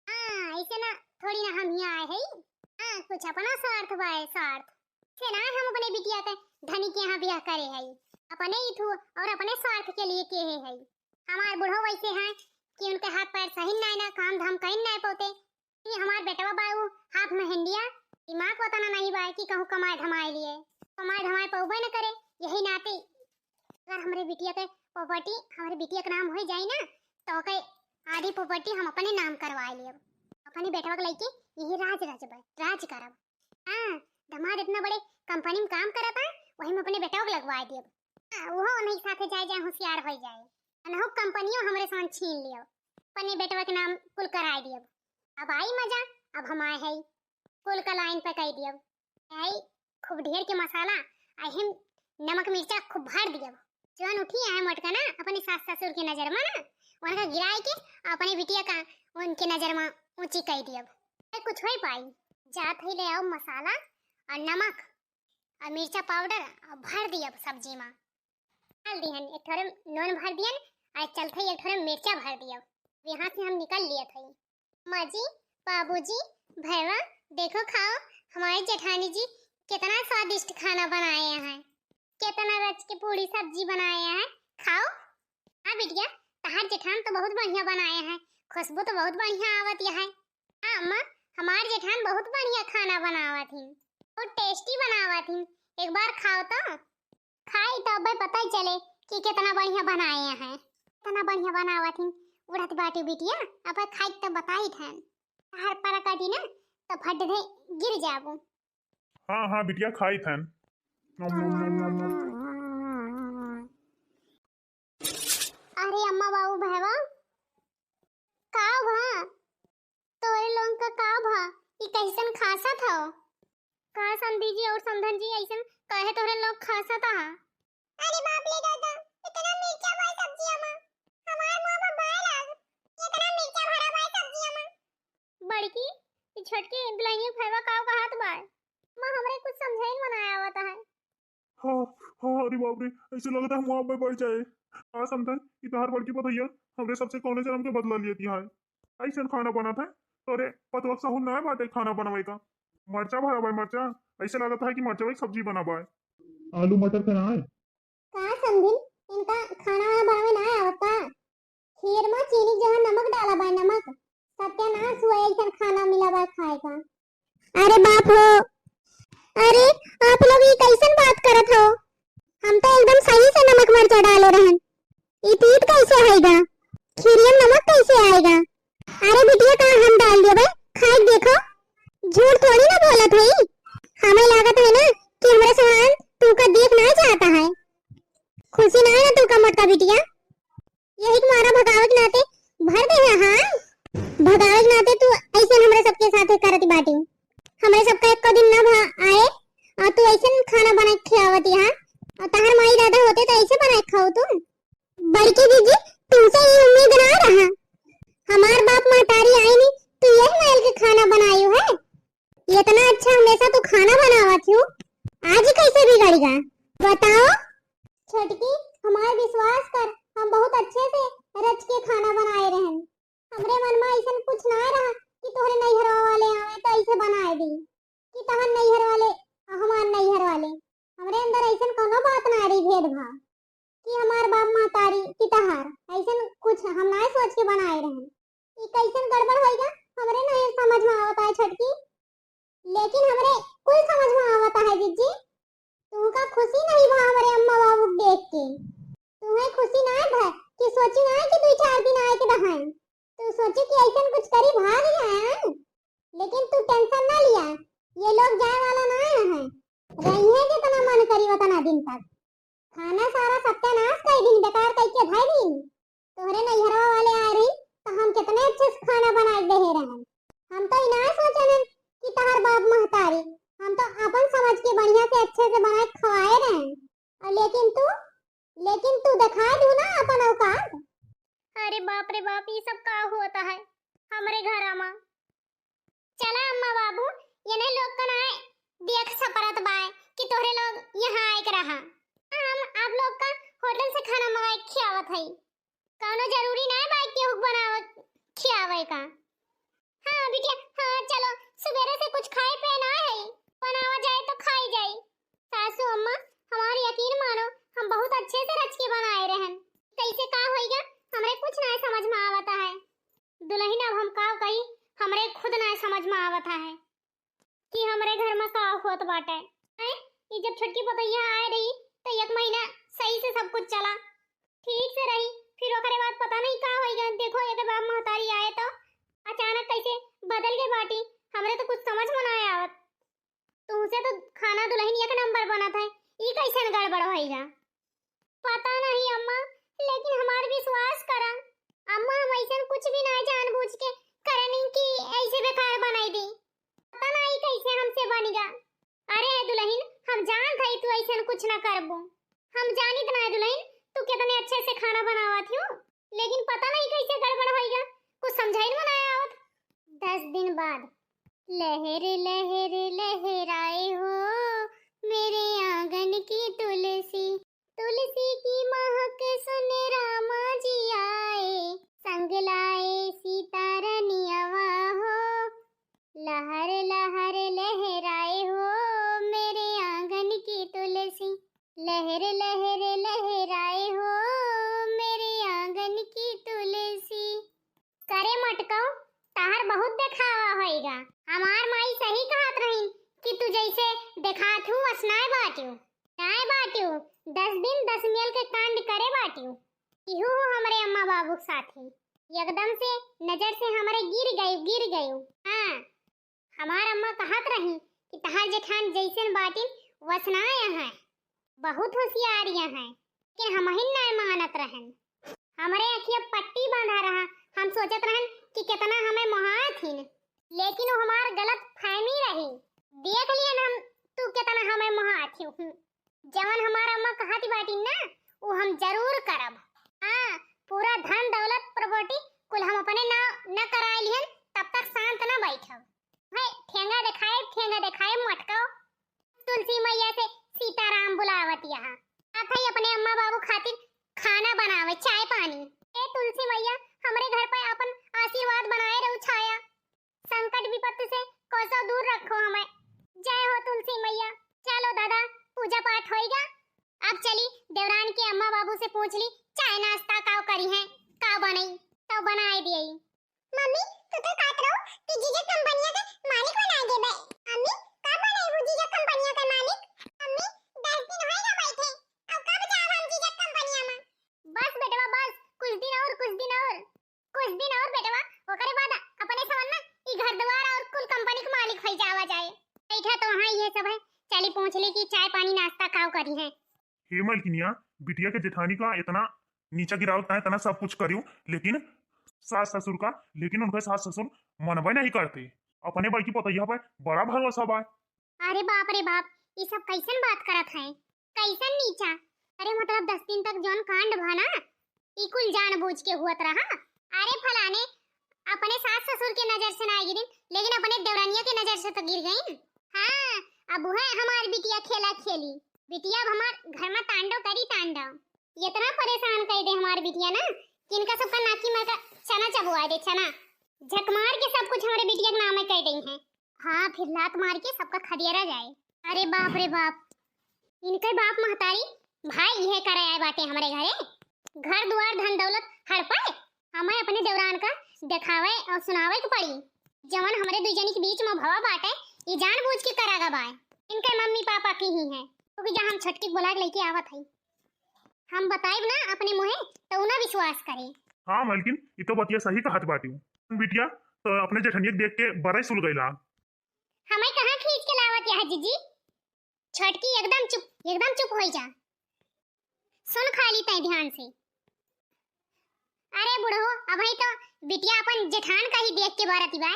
हाँ ऐसे ना थोड़ी ना हम यहाँ आए हैं। हाँ कुछ अपना स्वार्थ बाय स्वार्थ से ना हम अपने बिटिया के धनी के यहाँ ब्याह करे है अपने ही थू और अपने स्वार्थ के लिए के है। हमारे बुढ़ो वैसे हैं कि उनके हाथ पैर सही ना काम धाम कहीं नहीं पोते। हमारे बेटवा बाबू हाथ में हिंडिया दिमाग बताना नहीं बाय कि कहूँ कमाए धमाए लिए कमाए धमाए पौबे न करे। यही नाते अगर हमारे बिटिया के प्रॉपर्टी हमारे बिटिया के नाम हो जाए ना तो के आधी प्रॉपर्टी हम अपने नाम करवा लिए अपने बेटवा के लेके यही राज करब। हाँ धमार इतना बड़े कंपनी में काम करा था वही में अपने बेटवा को लगवा दिए। वो नहीं साथे जाए होशियार हो जाए अनहु कंपनियों हमारे साथ छीन लियो अपने बेटवा के नाम कुल कराए दिए। अब आई मजा अब हम आए है कुल का लाइन पे कह दिए आई खूब ढेर के मसाला अहिम नमक मिर्चा खूब भर दिए। जवान उठी है मटका ना अपने सास ससुर की नजर में ना उनका गिराए के अपने बिटिया का उनके नजर में ऊंची कह दिए। कुछ हो पाई जात ही ले आओ मसाला और नमक और मिर्चा पाउडर और भर दिया सब्जी में डाल दिहन एक थोड़े नून भर दियन और चलते एक थोड़े मिर्चा भर दिया। यहाँ से हम निकल लिए थे। माँ जी बाबूजी भैया देखो खाओ हमारे जेठानी जी कितना स्वादिष्ट खाना बनाए हैं कितना रच के पूरी सब्जी बनाए हैं खाओ। हाँ बिटिया तहार जेठान तो बहुत बढ़िया बनाए हैं खुशबू तो बहुत बढ़िया आवत है। हाँ अम्मा हमारे जेठान बहुत बढ़िया खाना बनावा थी बहुत टेस्टी बनावा थी एक बार खाओ तो खाई तो अब पता ही चले कि कितना बढ़िया बनाए हैं कितना बढ़िया बनावा थी। उड़त बाटी बिटिया अब खाई तो बताई था हर पर काटी ना तो फट दे गिर जाबो।
हाँ बिटिया खाई थन।
अरे अम्मा बाबू भैया का भा तोरे लोग का भा ई कैसन खासा था का संधी जी और समधन जी ऐसन कहे तोरे लोग खासा था। अरे बाप ले दादा इतना मिर्चा भाई सब्जियां में हमार मुंह में बाय लाग इतना मिर्चा भरा भाई सब्जियां में बड़की ई छोटकी दुल्हनिया भैया का हाथ बाय मां हमरे कुछ समझाई बनाया होता है।
हाँ अरे बाप रे ऐसे लगता है मुँह पे बढ़ जाए। हाँ समधन इतहार बड़की पतैया हमरे सबसे कौने जन्म के बदला लियती है ऐसा खाना बना था तोरे पतवा साहू ना बाटे खाना बनवाई का मरचा भरा भाई मरचा ऐसे लगता है कि मरचा भाई सब्जी बना पाए आलू मटर का ना है
का समझिन इनका खाना बनावे ना आवता खीर में चीनी जो नमक डाला बा नमक सत्यानाश हुआ ऐसा खाना मिला बा खाए का। अरे बाप हो अरे आप लोग ये कैसन बात करत हो हम तो एकदम सही से नमक मिर्चा डालो रहन। ई तीत कैसे आएगा? खीरियम नमक कैसे आएगा? अरे बिटिया कहाँ हम डाल दिए बे? खाए देखो। झूठ थोड़ी ना बोला थई। हमें लागत है ना कि हमारे सामान तू का देख ना चाहता है। खुशी ना है ना तू का मोटका बिटिया। यही तुम्हारा भगावत नाते भर दे है। हाँ भगावत नाते तू ऐसे हमारे सबके साथ करती बाटी। हमारे सबका एक दिन ना आए और तू ऐसे खाना बना के खिलावती। हाँ और तहार माई दादा होते तो ऐसे बना के खाओ तुम। बड़की दीदी तुमसे ये उम्मीद ना रहा। हमार बाप महतारी आई नहीं तो यही माइल के खाना बनाई है। ये इतना अच्छा हमेशा तो खाना बनावा क्यों? आज ही कैसे बिगड़ेगा बताओ? छोटकी हमारा विश्वास कर, हम बहुत अच्छे से रच के खाना बनाए रहन। हमरे मन में ऐसा कुछ ना रहा कि तोहरे नैहर वाले आवे तो ऐसे बनाए दी कि तहन नैहर वाले हमार नैहर वाले। हमरे अंदर ऐसा कोनो बात ना रही भेदभाव कि हमार बाप महतारी की तहार ऐसा कुछ हम ना सोच के बनाए रहन। ये कैसन गड़बड़ होएगा हमरे नहीं समझ में आवता है छोटकी। लेकिन हमरे कुल समझ में आवता है जीजी। तुमका खुशी नहीं भा हमारे अम्मा बाबू देख के। तुम्हें खुशी ना था कि सोची ना कि 2-4 दिन आए के दहाएं। तू सोची कि ऐसा कुछ करी भाग जाए। लेकिन तू टेंशन ना लिया, ये लोग जाए वाला ना है। रहिए जितना मन करी उतना दिन तक। खाना सारा सत्यानाश कर दिन बेकार करके भाई दिन। तोहरे नैहरवा वाले आ रही तो हम कितने अच्छे से खाना बना दे रहन। हम तो इना सोचन कि तहर बाप महतारी हम तो अपन समझ के बढ़िया से अच्छे से बना के खवाए रहन। और लेकिन तू दिखा दू ना अपन औकात। अरे बाप रे बाप ये सब का होता है हमारे घर आमा। चला अम्मा बाबू ये नहीं लोग कना है देख सपरत बाय कि तोहरे लोग यहाँ आए के रहा। हम आप लोग का होटल से खाना मंगाए खियावत है। कौनो जरूरी ना है बाइक के हुक बनावत खियावे का। हाँ बिटिया हाँ चलो सवेरे से कुछ खाए पे ना है बनावा जाए तो खाई जाए। सासू अम्मा हमारी यकीन मानो हम बहुत अच्छे से रच के बनाए रहन। कैसे का होएगा हमरे कुछ ना समझ में आवता है। दुल्हन अब हम का कही हमरे खुद ना समझ में आवता है कि हमरे घर में का होत बाटे। हैं ये जब छटकी पतैया आए रही तो 1 महीना सही से सब कुछ चला ठीक से रही। फिर ओकरे बाद पता नहीं का होएगा। देखो एक बाप महतारी आए तो अचानक कैसे बदल गई बाटी। हमरे तो कुछ समझ में ना आवत। तुमसे तो खाना दुल्हन एक नंबर बना था ये कैसे गड़बड़ होएगा पता नहीं अम्मा। लेकिन हमार विश्वास करा अम्मा हम ऐसा कुछ भी ना जानबूझ के करनी कि ऐसे बेकार बनाई दी। पता नहीं कैसे हमसे बनेगा। अरे दुल्हन हम जान थई तू ऐसा कुछ ना करबो। हम जानी त ना दुल्हन तू कितने अच्छे से खाना बनावत हो। लेकिन पता नहीं कैसे गड़बड़ होएगा कुछ समझाई में ना आवत। 10 दिन बाद लहर लहर लहराए हो मेरे आंगन की तुलसी। तुलसी की महक सुन रामा जी आए संग लाए सीता रनियवा हो। लहर लहर लहराए हो मेरे आंगन की तुलसी। लहर लहर लहराए हो मेरे आंगन की तुलसी। करे मटकाओ तार बहुत दिखावा होएगा। हमार माई सही कहत रही कि तू जैसे दिखात हूँ असनाए बाटियो नाय बाटियो 10 दिन 10 मेल के कांड करे बाटियो। इहू हमारे अम्मा बाबू साथी एकदम से नजर से हमारे गिर गए। हाँ हमार अम्मा कहत रही कि तहार जेठान जैसन बाटिन वसनाया है बहुत होशियारियां हैं। कि हम ही ना मानत रहन। हमारे अखिया पट्टी बांधा रहा। हम सोचत रहन कि कितना हमें मोहात हिन। लेकिन वो हमार गलत फहमी रही। देख लियन हम तू कितना हमें मोहात ही। जवन हमारा अम्मा कहती बाटी ना वो हम जरूर करब। हाँ पूरा धन दौलत प्रॉपर्टी कुल हम अपने ना न कराए लिहन तब तक शांत ना बैठब। भाई ठेंगा दिखाए मटकाओ। तुलसी मैया से सीताराम बुलावत यहाँ अथई अपने अम्मा बाबू खातिर खाना बनावे चाय पानी। ए तुलसी मैया हमरे घर पे अपन आशीर्वाद बनाए रहो छाया। संकट विपत्ति से कोसों दूर रखो हमें। जय हो तुलसी मैया। चलो दादा पूजा पाठ होएगा। अब चली देवरान के अम्मा बाबू से पूछ ली चाय नाश्ता का करी है का बनई तो बनाए दिए। मम्मी तू तो कहत रहो कि जीजा कंपनिया के मालिक बना देबे। मम्मी कब बने वो जीजा कंपनिया के मालिक? मम्मी 10 दिन होएगा बैठे अब है सब है, चली पहुँच ली कि चाय पानी नाश्ता खाओ करी है।
हे मलकिनिया, बिटिया के जेठानी का इतना नीचा गिरावत है, इतना सब कुछ करियो, लेकिन सास ससुर का, लेकिन उनके सास ससुर मनबे नहीं करते। अपने बड़की पतैया पर बड़ा भरोसा बा।
अरे बाप रे बाप, ये सब कैसन बात करत है, कैसन नीचा। अरे मतलब 10 दिन तक जौन कांड भना ई कुल जानबूझ के हुआ रहा। अरे फलाने अपने सास ससुर के नजर से ना गिरी, लेकिन अपने देवरानिया के नजर से तो गिर गई। हाँ, अब है हमार बिटिया खेला खेली, बिटिया अब हमार घर में तांडव करी तांडव। इतना परेशान कर दे हमार बिटिया ना कि इनका सबका नाकी में का चना चबवा दे, चना झक मार के सब कुछ हमारे बिटिया के नाम में कर दी है। हाँ, फिर लात मार के सबका खदियारा जाए। अरे बाप रे बाप, इनके बाप महतारी भाई यह करे आए बाटे हमारे घरे, घर द्वार धन दौलत हड़पाए, हमें अपने देवरान का दिखावे और सुनावे के पड़ी। जवन हमारे दो जनी के बीच में भवा बाटे ये जानबूझ के करागा बाय, इनके मम्मी पापा की ही है, क्योंकि जब हम छटकी बुला के लेके आवत है हम बताइब ना अपने मुहे तो उन्हें विश्वास करे।
हाँ मलकिन, ये तो बतिया सही कहत बाटी। बिटिया तो अपने जेठनिया देख के बड़ा सुल गईला।
हमें कहाँ खींच के लावत है जीजी, छटकी एकदम चुप हो जा, सुन खाली तय ध्यान से। अरे बुढ़ो, अब ही तो बिटिया अपन जेठान का ही देख के बारती बा,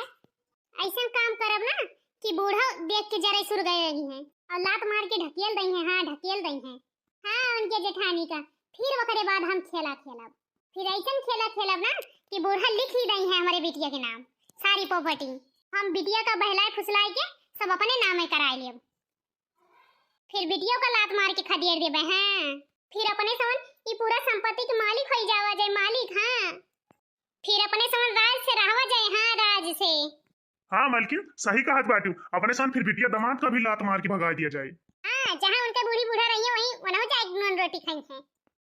ऐसा काम करब ना कि बूढ़ा देख के जरा सुर गए रही हैं और लात मार के ढकेल दई हैं। हाँ, ढकेल दई हैं, हाँ उनके जेठानी का। फिर वकरे बाद हम खेला खेलब, फिर ऐसा खेला खेलब ना कि बूढ़ा लिख ही दई है हमारे बिटिया के नाम सारी प्रॉपर्टी। हम बिटिया का बहलाए फुसलाए के सब अपने नाम में कराए लेब, फिर बिटिया का लात मार के खदेड़ देबे। हाँ, फिर अपने समन ये पूरा संपत्ति के मालिक हो जावा जाए, मालिक। हाँ, फिर अपने समन राज से रहवा जाए। हाँ, राज से।
हाँ मलकिन, सही कहत बाटी। अपने साथ फिर बिटिया दामाद का भी लात मार के भगा दिया जाए।
हाँ, जहाँ उनके बूढ़ी बूढ़ा रही है वहीं वनो जाए नून रोटी खाई है।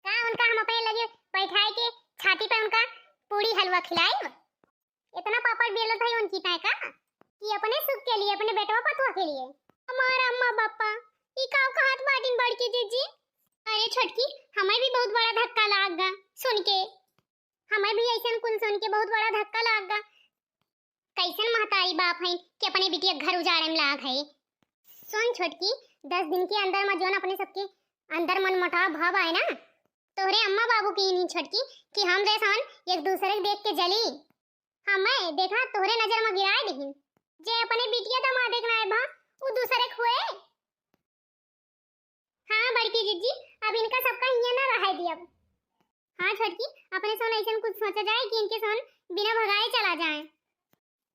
कहाँ उनका हम अपने लगे बैठाए के छाती पे उनका पूरी हलवा खिलाए। इतना पापड़ बेलो था उनकी ताय का कि अपने सुख के लिए, अपने बेटवा पतवा के लिए। हमारा अम्मा पापा ई काव का हाथ बाटिन बड़की जीजी। अरे छटकी, हमें भी बहुत बड़ा धक्का लाग गा सुन के, हमें भी ऐसा कुल सुन के बहुत बड़ा धक्का लाग गा। कैसन महतारी बाप है कि अपने बिटिया घर उजाड़े में लाग है। सुन छोटकी, 10 दिन के अंदर में जोन अपने सबके अंदर मन मुटाव भाव आए ना, तोहरे अम्मा बाबू की नहीं छोटकी कि हम जैसन एक दूसरे के देख के जली। हमें देखा तोहरे नजर में गिराए दही, जे अपने बिटिया दामाद देखना है बा वो दूसरे खुए। हाँ बड़की जीजी, अब इनका सबका हिया ना रहा दी अब। हाँ छोटकी, अपने सोन ऐसा कुछ सोचा जाए कि इनके सोन बिना भगाए चला जाए,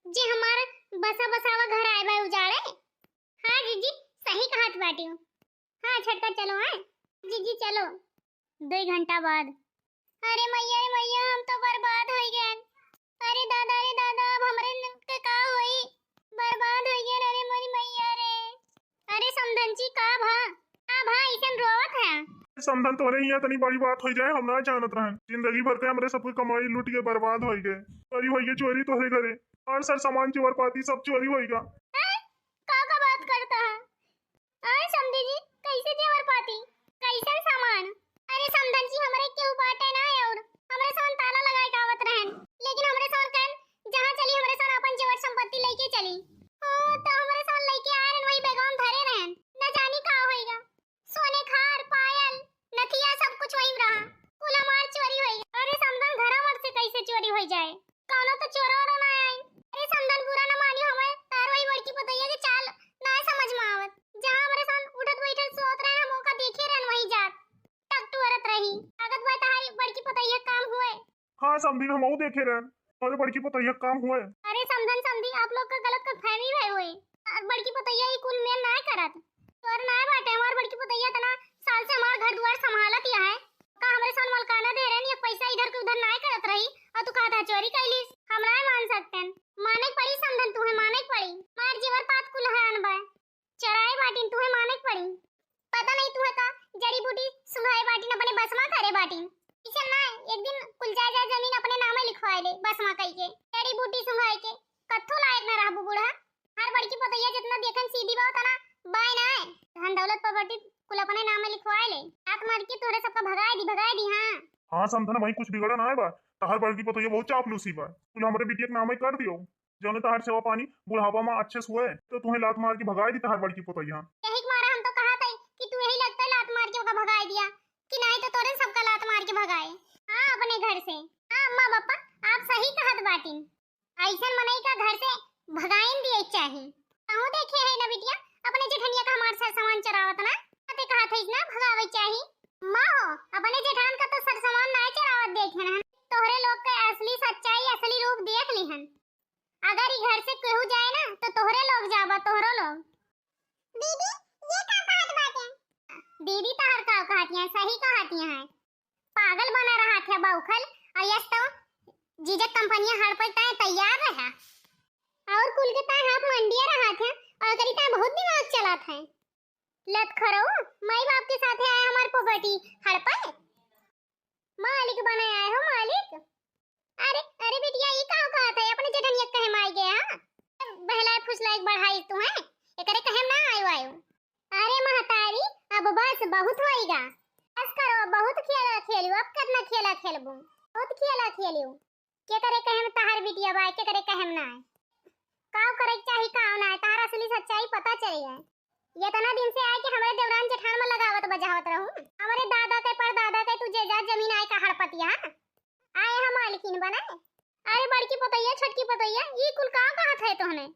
जे हमारा बसा बसावा घर आए भाई उजाड़े। हाँ जीजी, सही कहा बाटी हो। हाँ छटका चलो है जीजी, चलो 2 घंटा बाद। अरे मैया हम तो बर्बाद हो गए। अरे दादा अब हमरे के का होई, बर्बाद हो गए। अरे मोरी मैया रे। अरे समधन जी का भा इसन रोवत है।
समधन तोरे यहाँ तनी बड़ी बात हो जाए, हम ना जानत रहन। जिंदगी भर के हमरे सब कमाई लूट के बर्बाद हो गए। चोरी हो गई, चोरी तोहरे घरे और सर सामान चोर पाती सब चोरी होएगा।
का बात करता है? अरे समधी जी, कैसे जेवर पाती, कैसे सामान? अरे समधन जी, हमरे केहू बाटे ना और हमरे सोन ताला लगाए आवत रहन, लेकिन हमरे सोन कहन जहां चली हमरे सोन अपन जेवर संपत्ति लेके चली। ओ तो हमरे सोन लेके आए रहन, वही बेगम धरे रहन, न जानी का होएगा। सोने खार पायल नथिया सब कुछ वहीं रहा, कुल हमार चोरी होई। अरे समधन, घरा मर से कैसे चोरी हो जाए? कौनो तो चोरो ना आए। अरे समधन, बुरा न मानियो, हमें तार वही बड़की पतैया के चाल ना समझ में आवत। जहां हमारे सन उठत बैठत सोत रहे हम ओका देखे रहन वही जात टक टुरत रही। अगत बात हमारी बड़की पतैया काम हुए।
हाँ समधी, हम देखे रहन और बड़की पतैया काम हुए।
अरे समधन समधी, आप लोग का गलत फहमी भई हुई। बड़की पतैया ही कुल मेल ना करत, तोर ना बाटे। हमार बड़की पतैया तना साल से हमार घर द्वार संभालत ही है। का हमरे सन मलकाना दे रहन, एक पैसा इधर के उधर ना करत रही और तू कहता चोरी कैलिस। हम ना मान सकतेन, माने पड़ी समधन, तुम्हें माने पड़ी। मार जीवर पात कुल हरान बा चराए बाटिन, तुम्हें माने पड़ी। पता नहीं तुम्हें का जड़ी बूटी सुंघाए बाटिन, अपने बसमा करे बाटिन। इसे ना एक दिन कुल जायदाद जमीन अपने नामे लिखवाए ले बसमा कई के, जड़ी बूटी सुंघाए के कत्थो लायक ना रहबू बूढ़ा। हर बड़की पतैया जितना देखन सीधी बात ना बाय ना है, धन दौलत प्रॉपर्टी कुल अपने नामे लिखवाए ले। हाथ मार के तोरे सबका भगाए दी।
हाँ समधन, वही कुछ बिगड़ा ना है बा। तहर बड़की पतैया बहुत चापलूसी बा, कुल हमरे बिटिया के नाम कर दियो। जो ने तहार सेवा पानी बुढ़ापा में अच्छे से हुए तो तुम्हें लात मार के भगाई दी तहार बड़की पोतैया।
यही मारा हम तो कहा था कि तू यही लगता है लात मार के भगाई दिया कि नहीं तो तोरे सबका लात मार के भगाए। हाँ अपने घर से। हाँ अम्मा पापा आप सही कहत बाटिन। ऐसा मनई का घर से भगाइन दिए चाहिए। कहूं देखे है ना बिटिया अपने जेठनिया का हमार सर सामान चरावत ना ते कहा था ना भगावे चाहिए। माँ हो अपने जेठान का तो सर सामान ना चरावत देखे ना तोहरे लोग का असली सच्चाई असली रूप देख लिहन। अगर ये घर से कहू जाए ना तो तोहरे लोग जाबा तोहरो लोग। दीदी ये का बात बात है। दीदी तहर का कहतियां सही कहतियां है। पागल बना रहा था बाउखल और यस तो जीजक कंपनियां हर पर तैयार रहा और कुल के ताय हाथ मंडिया रहा था और करीता बहुत दिमाग चला था। लत खरो माई बाप के साथ आया हमार प्रॉपर्टी हड़पा मालिक बने आए हो मालिक। अरे अरे बिटिया ये का कहत है अपने जेठनिया कहे माई गया बहलाए फुसलाए बढ़ाई तू है एकरे कहे ना आयो आयो। अरे महतारी अब बस बहुत होईगा बस करो बहुत खेला खेलियो अब कितना खेला खेलबू बहुत खेला खेलियो के करे कहे तहार बिटिया बाई के करे कहे ना काव करे चाहिए काव ना तारा असली सच्चाई पता चली है। ये तना दिन से आए कि हमारे देवरान जेठान में लगावत बजावत रहूं हमारे दादा के परदादा के तुझे जा जमीन आए का हड़पतिया आए हम मालकिन बनाए। अरे बड़की पतैया छोटकी पतैया ये कुल का कहत है तोहने।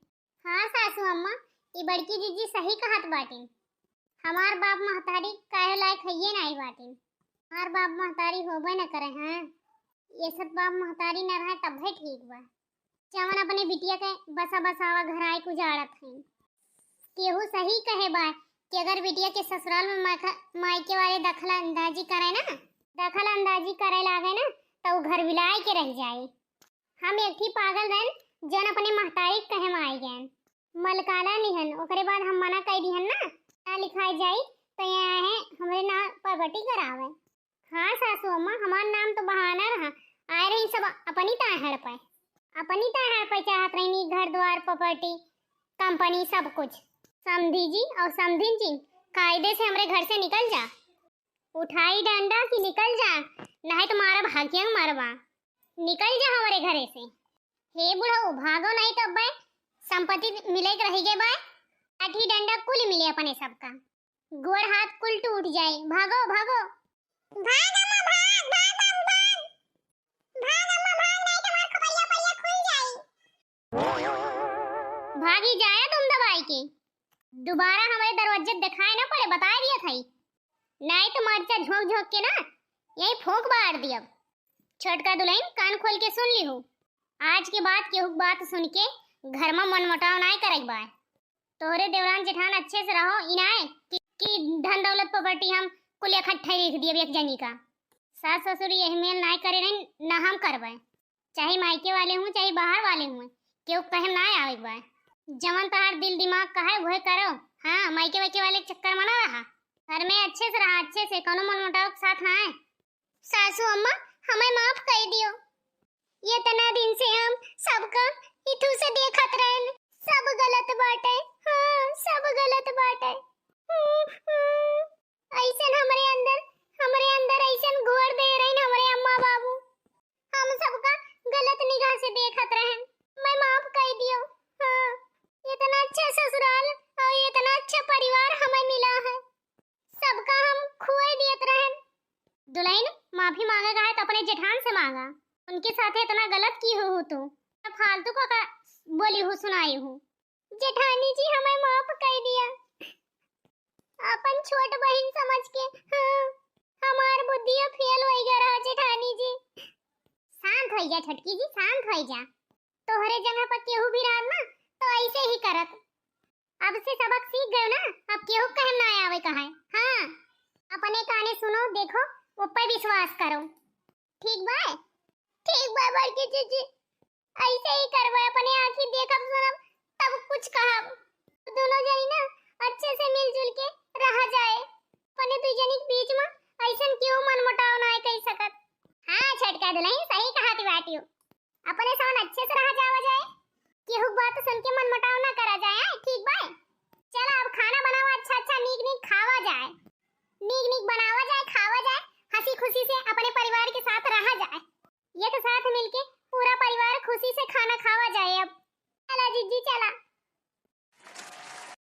हां सासू अम्मा ये बड़की जीजी सही कहत बाटिन। हमार बाप महतारी काहे लायक हइये नहीं बाटिन। हमार बाप महतारी होबे न करे हैं ये सब बाप महतारी न रहे तब भी ठीक बा। जवन अपने बिटिया के बसा बसावा घर आए गुजारत हैं केहू सही कहे बा कि अगर बिटिया के ससुराल में मायके वाले दखल अंदाजी करे ना दखल अंदाजी करे लागे ना तो घर विलाय के रह जाए। हम एक ही पागल रहन जन अपने महतारी कहे में आई गए मलकाला निहन ओकरे बाद हम मना कह दिहन ना लिखाई जाई तो यहाँ है हमरे नाम प्रॉपर्टी करावे। हाँ सासू अम्मा हमार नाम तो बहाना रहा आए रही सब अपनी ताहड़ पे चाहत रही घर द्वार प्रॉपर्टी कंपनी सब कुछ समझी जी और समझिन जी कायदे से हमरे घर से निकल जा उठाई डंडा कि निकल जा नहीं तो मारा भाग्यंग मारवा निकल जा हमारे घरे से। हे बुढ़ऊ भागो नहीं तो बे संपत्ति मिले रही गे बाय लाठी डंडा कुल मिले अपने सबका गोड़ हाथ कुल टूट जाए। भागो भागो भाग अम्मा भाग भाग भाग भाग अम्मा भाग नहीं तो मार खपैया पैया खुल जाए। भागी जाए तुम दवाई के दोबारा हमारे दरवाजे दिखाए ना पड़े बता दिया था नहीं तो मर्चा झोंक झोंक के ना यही फोंक बार दिया। छोटका दुल्हन कान खोल के सुन ली हूँ आज के बाद केहू बात सुन के घर में मनमुटाव नहीं करेग बाय। तोहरे देवरान जेठान अच्छे से रहो इनाए कि धन दौलत प्रॉपर्टी हम कुल इकट्ठे लिख दिए एक जनी का सास ससुर यही मेल नहीं करे रहे ना हम करवाए चाहे मायके वाले हूँ चाहे बाहर वाले हूँ केहू कहे ना आवे बाय। जमन तहार दिल दिमाग का है वह करो। हाँ मायके वायके वाले चक्कर में ना रहा घर में अच्छे से रहा अच्छे से कोनो मनमुटाव के साथ ना आए। सासू अम्मा हमें माफ कर दियो ये तना दिन से हम सबका इथु से देखत रहन सब गलत बाटे। हाँ सब गलत बाटे ऐसन हमरे अंदर ऐसन घोर दे रहे हमरे अम्मा बाबू हम सबका गलत निगाह से देखत रहन मैं माफ कर दियो। हाँ इतना अच्छा ससुराल और इतना अच्छा परिवार हमें मिला है सबका हम खुए दियत रहन। दुल्हन माफी मांगेगा है तो अपने जेठान से मांगा उनके साथ इतना गलत की हो तू फालतू का बोली हूँ सुनाई हूँ। जेठानी जी हमें माफ कर दिया अपन छोट बहन समझ के। हाँ हमार बुद्धिया फेल हो गया रहा जेठानी जी। शांत हो जा छटकी जी शांत हो जा तोहरे जगह पर केहू भी रहा ना तो ऐसे ही करत। अब से सबक सीख गए ना अब केहू कहे ना आवे कहे। हाँ अपने काने सुनो देखो ऊपर विश्वास करो ठीक बा बड़की जीजी ऐसे ही करवा अपने आंखी देखब सुनब तब कुछ कहब दोनों जनी ना अच्छे से मिलजुल के रह जाए अपने दू जनी के बीच में ऐसन क्यों मनमुटाव ना कह सकत। हाँ छटका दुल्हन सही कहती बाटियो अपने साथ अच्छे से रह जावा जाए केहू बात सुन के मनमुटाव ना करा जाए। ठीक बा चला अब खाना बनावा अच्छा नीक खावा जाए नीक बनावा जाए खावा जाए हंसी खुशी से अपने परिवार के साथ रहा जाए एक साथ मिलके पूरा परिवार खुशी से खाना खावा जाए। अब